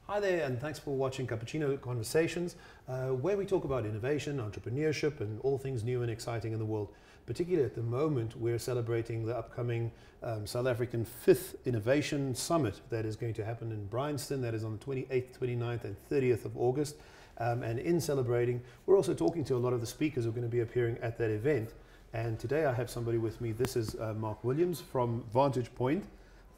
Hi there, and thanks for watching Cappuccino Conversations, where we talk about innovation, entrepreneurship, and all things new and exciting in the world. Particularly at the moment, we're celebrating the upcoming South African 5th Innovation Summit that is going to happen in Bryanston. That is on the 28th, 29th, and 30th of August. And in celebrating, we're also talking to a lot of the speakers who are going to be appearing at that event. And today I have somebody with me. This is Mark Williams from Vantage Point.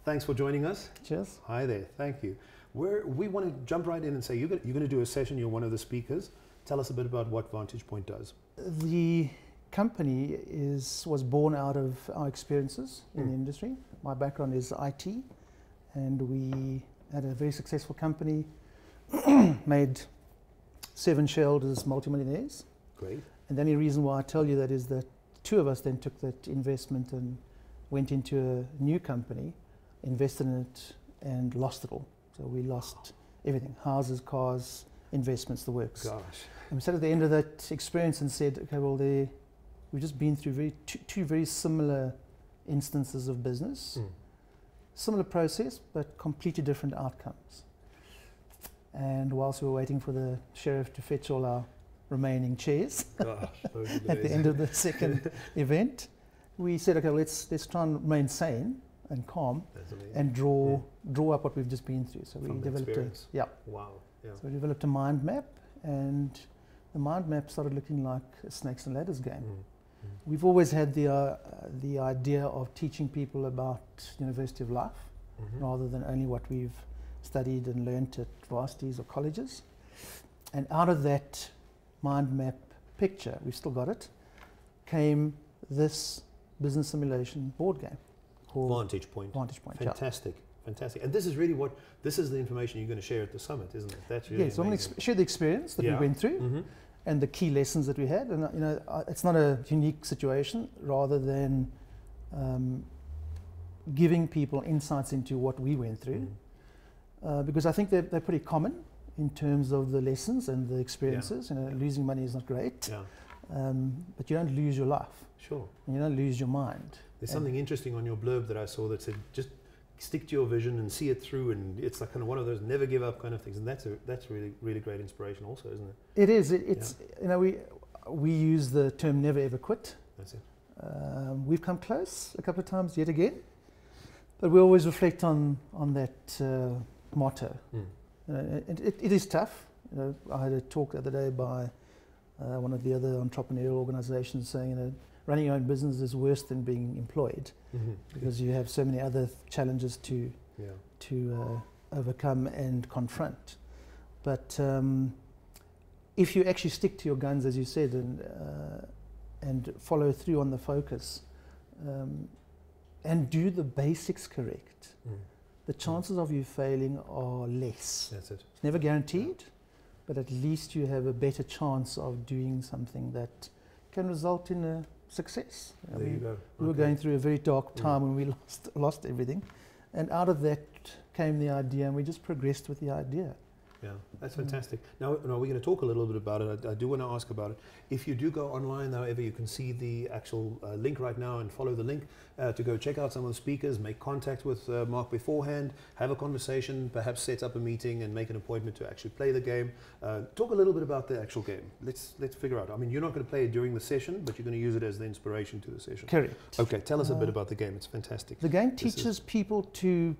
Thanks for joining us. Cheers. Hi there, thank you. We want to jump right in and say you're going to do a session, you're one of the speakers. Tell us a bit about what Vantage Point does. The company was born out of our experiences in the industry. My background is IT, and we had a very successful company, made 7 shareholders multimillionaires. Great. And the only reason why I tell you that is that 2 of us then took that investment and went into a new company, invested in it, and lost it all. So we lost everything: houses, cars, investments, the works. Gosh. And we sat at the end of that experience and said, okay, well, we've just been through two very similar instances of business, similar process, but completely different outcomes. And whilst we were waiting for the Sherif to fetch all our remaining chairs at the end of the second event, we said, okay, let's try and remain sane and calm and draw up what we've just been through. So we developed So we developed a mind map, and the mind map started looking like a snakes and ladders game. We've always had the idea of teaching people about University of Life rather than only what we've studied and learnt at varsities or colleges. And out of that mind map picture, we've still got it, came this business simulation board game called Vantage Point. Vantage Point. Fantastic, fantastic. And this is really this is the information you're going to share at the summit, isn't it? That's really so I'm going to share the experience that we went through and the key lessons that we had. And it's not a unique situation, rather than giving people insights into what we went through, because I think they're pretty common in terms of the lessons and the experiences. Losing money is not great, but you don't lose your life. Sure. And you don't lose your mind. There's something interesting on your blurb that I saw that said, just stick to your vision and see it through, and it's like kind of one of those never give up kind of things, and that's really, really great inspiration also, isn't it? It is. It's we use the term never ever quit. That's it. We've come close a couple of times yet again, but we always reflect on that motto. It is tough. I had a talk the other day by one of the other entrepreneurial organizations saying, running your own business is worse than being employed, because you have so many other challenges to overcome and confront. But if you actually stick to your guns, as you said, and follow through on the focus, and do the basics correct, the chances of you failing are less. That's it. It's never guaranteed, but at least you have a better chance of doing something that can result in a success. There you go. We were going through a very dark time when we lost everything, and out of that came the idea, and we just progressed with the idea. Yeah, that's fantastic. Now we're going to talk a little bit about it. I do want to ask about it. If you do go online, however, you can see the actual link right now and follow the link to go check out some of the speakers, make contact with Mark beforehand, have a conversation, perhaps set up a meeting and make an appointment to actually play the game. Talk a little bit about the actual game. Let's figure out. I mean, you're not going to play it during the session, but you're going to use it as the inspiration to the session. Correct. Okay, tell us a bit about the game. It's fantastic. The game teaches people to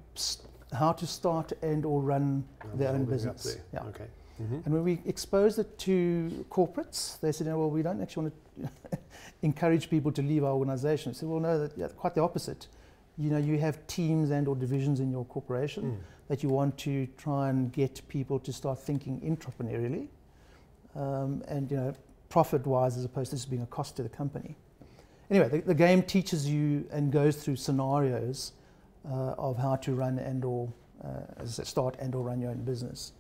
how to start and or run their own business. Okay. And when we exposed it to corporates, they said, well, we don't actually want to encourage people to leave our organization. We said, well, no, quite the opposite. You have teams and or divisions in your corporation that you want to try and get people to start thinking entrepreneurially, and profit-wise, as opposed to just being a cost to the company. Anyway, the game teaches you and goes through scenarios of how to run and or start and or run your own business.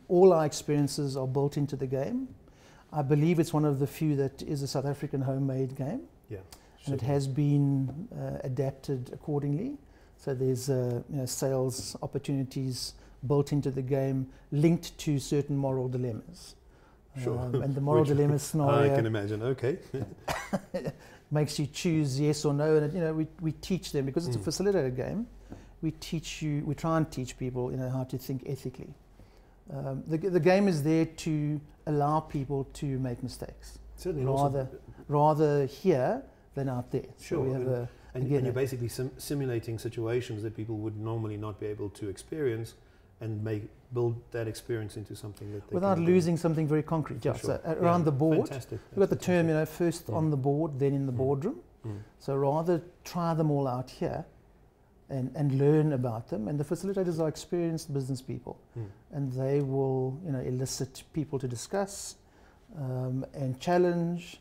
All our experiences are built into the game. I believe it's one of the few that is a South African homemade game. Yeah, and it has been adapted accordingly. So there's sales opportunities built into the game, linked to certain moral dilemmas. Sure. And the moral dilemma scenario, I can imagine. Okay. makes you choose yes or no, and we teach them, because it's a facilitated game. we try and teach people, how to think ethically. The game is there to allow people to make mistakes. Certainly, rather here than out there. Sure. So we have and you're basically simulating situations that people would normally not be able to experience, and build that experience into something that they without losing something very concrete. Yeah. Sure. So around the board, fantastic. we've got the term, first on the board, then in the boardroom. So rather try them all out here and learn about them. And the facilitators are experienced business people, and they will elicit people to discuss and challenge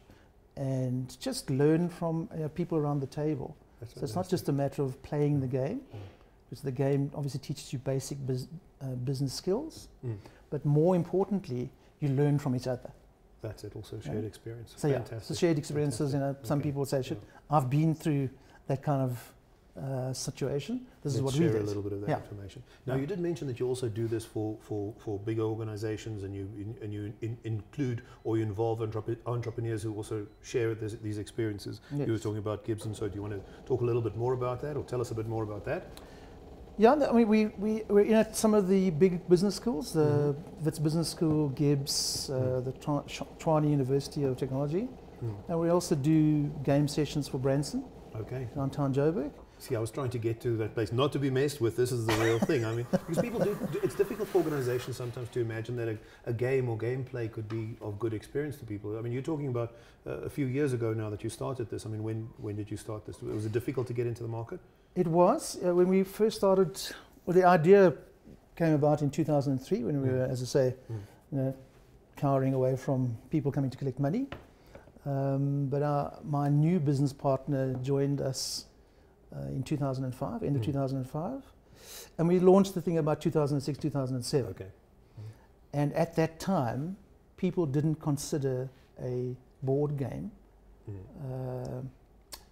and just learn from people around the table. So it's not just a matter of playing the game, because the game obviously teaches you basic business skills, but more importantly, you learn from each other. That's it, also shared experience. So so shared experiences, some people would say, I've been through that kind of situation. This is what we did. Share a little bit of that information. Now, you did mention that you also do this for bigger organizations, and you include or you involve entrepreneurs who also share these experiences. Yes. You were talking about Gibson, so do you want to talk a little bit more about that, or tell us a bit more about that? Yeah, I mean, we're in at some of the big business schools, the Wits Business School, Gibbs, the Tshwane University of Technology, and we also do game sessions for Branson, downtown Joburg. See, I was trying to get to that place, not to be messed with. This is the real thing. I mean, because people it's difficult for organizations sometimes to imagine that a game or gameplay could be of good experience to people. I mean, you're talking about a few years ago now that you started this. I mean, when did you start this? Was it difficult to get into the market? It was. When we first started, well, the idea came about in 2003 when we were, as I say, cowering away from people coming to collect money. But my new business partner joined us in 2005, end of 2005. And we launched the thing about 2006, 2007. Okay. And at that time, people didn't consider a board game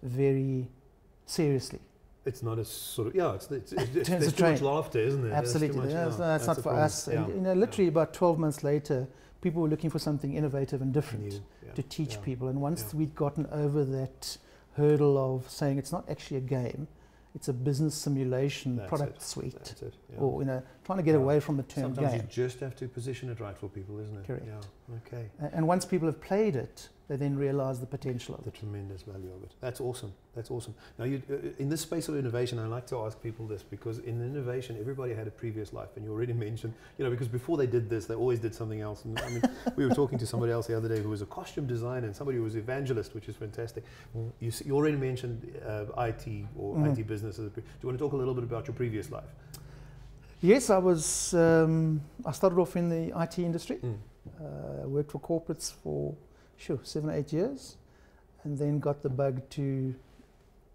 very seriously. It's not a sort of, there's too much laughter, isn't there? Absolutely. That's not for us. And, literally about 12 months later, people were looking for something innovative and different to teach people. And once we'd gotten over that hurdle of saying it's not actually a game, it's a business simulation product suite. That's it. Yeah. Or trying to get away from the term Sometimes game. you just have to position it right for people, isn't it? Correct. Yeah. Okay. And once people have played it, they then realize the potential of it. The tremendous value of it. That's awesome. That's awesome. Now, in this space of innovation, I like to ask people this, because in innovation, everybody had a previous life, and you already mentioned, because before they did this, they always did something else. And I mean, we were talking to somebody else the other day who was a costume designer, and somebody who was evangelist, which is fantastic. You already mentioned IT or IT businesses. Do you want to talk a little bit about your previous life? Yes, I was. I started off in the IT industry. Worked for corporates for 7 or 8 years, and then got the bug to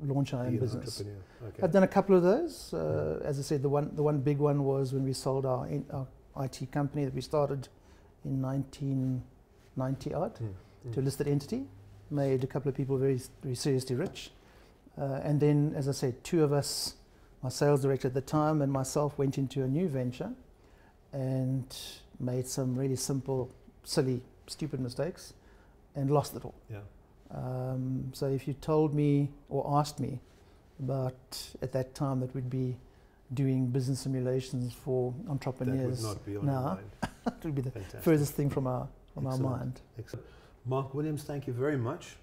launch our own business. Okay. I've done a couple of those. As I said, the one big one was when we sold our IT company that we started in 1990 odd to a listed entity. Made a couple of people very, very seriously rich, and then, as I said, two of us, my sales director at the time and myself, went into a new venture and made some really simple, silly, stupid mistakes and lost it all. Yeah. So if you told me or asked me about at that time that we'd be doing business simulations for entrepreneurs, that would not be on your mind. it would be the furthest thing from our mind. Excellent. Mark Williams, thank you very much.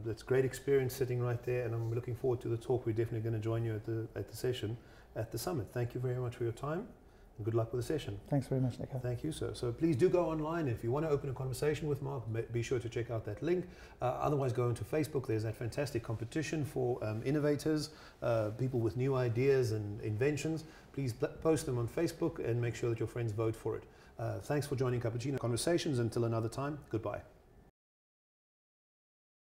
That's great experience sitting right there, and I'm looking forward to the talk. We're definitely going to join you at the session at the summit. Thank you very much for your time, and good luck with the session. Thanks very much, Nico. Thank you, sir. So please do go online. If you want to open a conversation with Mark, be sure to check out that link. Otherwise, go into Facebook. There's that fantastic competition for innovators, people with new ideas and inventions. Please post them on Facebook and make sure that your friends vote for it. Thanks for joining Cappuccino Conversations. Until another time, goodbye.